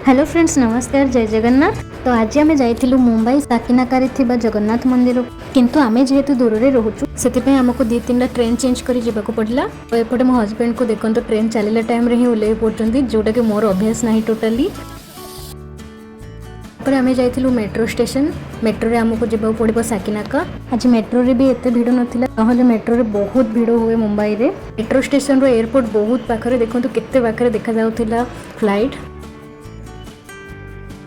Hello friends, नमस्कार, जय जगन्नाथ। तो आज आम जाइलु मुंबई साकिनाकारी थिबा जगन्नाथ मंदिर, किंतु आमे जेहेतु दूर रे रहूचु सेतिपय हमको 2-3टा ट्रेन चेंज करी जेबाको पड़ला। तो एपटे मो हस्बैंड को देखंतु ट्रेन चलिला टाइम रे ही ओले पड़चंती, जोटा कि मोर अभ्यास नाही टोटली। पर आमे जाइलु मेट्रो स्टेशन। मेट्रो रे हमको जेबाको पड़िबो साकिनाका। आज मेट्रो रे भी एते भीड़ नथिला, नहले मेट्रो रे बहुत भीड़ हुए मुंबई रे। मेट्रो स्टेशन रो एयरपोर्ट बहुत पाखरे, देखंतु केते पाखरे देखा जाउथिला फ्लाइट।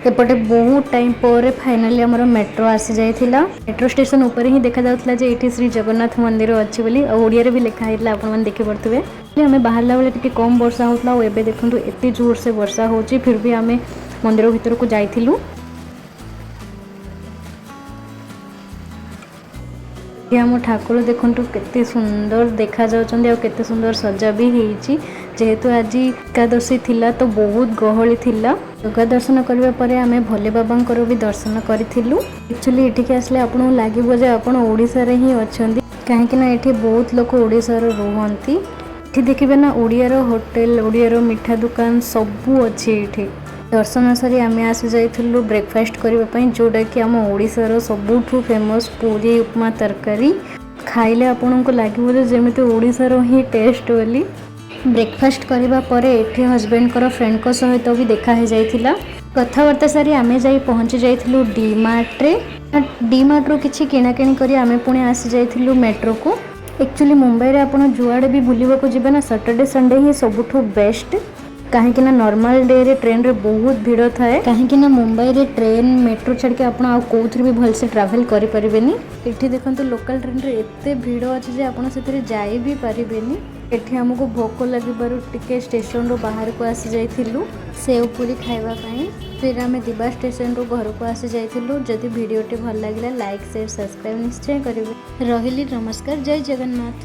एपटे बहुत टाइम पर फाइनली आमर मेट्रो आसी जाइथिला। मेट्रो स्टेशन ऊपर ही देखा जाउथिला जे एठी श्री जगन्नाथ मंदिर अच्छी बोली, और ओडिया रे भी लिखा हैला, आपण मन देखि पड़थबे। हमें बाहरला बेले टिके कम वर्षा होतला, और एबे देखंतु एते जोर से वर्षा होची, फिर भी हमें मंदिर भीतर को जाइथिलु। आम ठाकुर देखंतु केते सुंदर देखा जाउचंदी, और केते सुंदर सजा भी हेची। जेहेतु आज एकादशी थिला तो बहुत गहली थिला। जगह दर्शन करबा परे आमे भोले बाबांकर भी दर्शन करिथिलु। एक्चुअली एठी आसले आपन लागिबो जे आपन ओडिसा रे ही अछंदी, काहे कि ना एठी बहुत लोक ओडिसा रो रहंती। एठी देखिबे ना ओडिया रो होटल, ओडिया रो मिठा दुकान सबु अछि एठी। दर्शन सारी आम आसी जाइलु ब्रेकफास्ट करने, जोटा कि आम ओडिसा रो सबुठु फेमस पूरी उपमा तरकारी। खाइले आपन को लगे जमी ओडिसा रो ही टेस्ट बोली। ब्रेकफास्ट करबा परे एठी हस्बैंड कर फ्रेंड को सहित भी देखा है जाइथिला। कथाबार्ता सारी आमे जाई पहुंची जाइथिलु डी मार्ट रे। डी मार्ट रो किछि किणाकिणी करी आमे पुणे आसी जाइथिलु मेट्रो को। एक्चुअली मुंबई रे आपन जुआडे भी बुलिबा को जिबे ना, सैटरडे संडे ही सबुठु बेस्ट। कहीं ना नॉर्मल डे रे ट्रेन रे बहुत भीड़ थाए, कहीं ना मुंबई रे ट्रेन मेट्रो छाड़ के आपण आ कोथरे भी भल से ट्रैवल करि परिबेनी। एठी देखंतु लोकल ट्रेन रे एते भीड़ अछि जे आपण सेतरे जाई भी परिबेनी। एठी हमको भोक लागिबारु टिके स्टेशन रो बाहर को आसी जाइथिलु सेव पूरी खाइबा पई। फिर आमे दिबा स्टेशन रो घर को आसी जाइथिलु। जदि वीडियोटी भल लागिला लाइक शेयर सब्सक्राइब निश्चय करिवे। रहिली, नमस्कार, जय जगन्नाथ।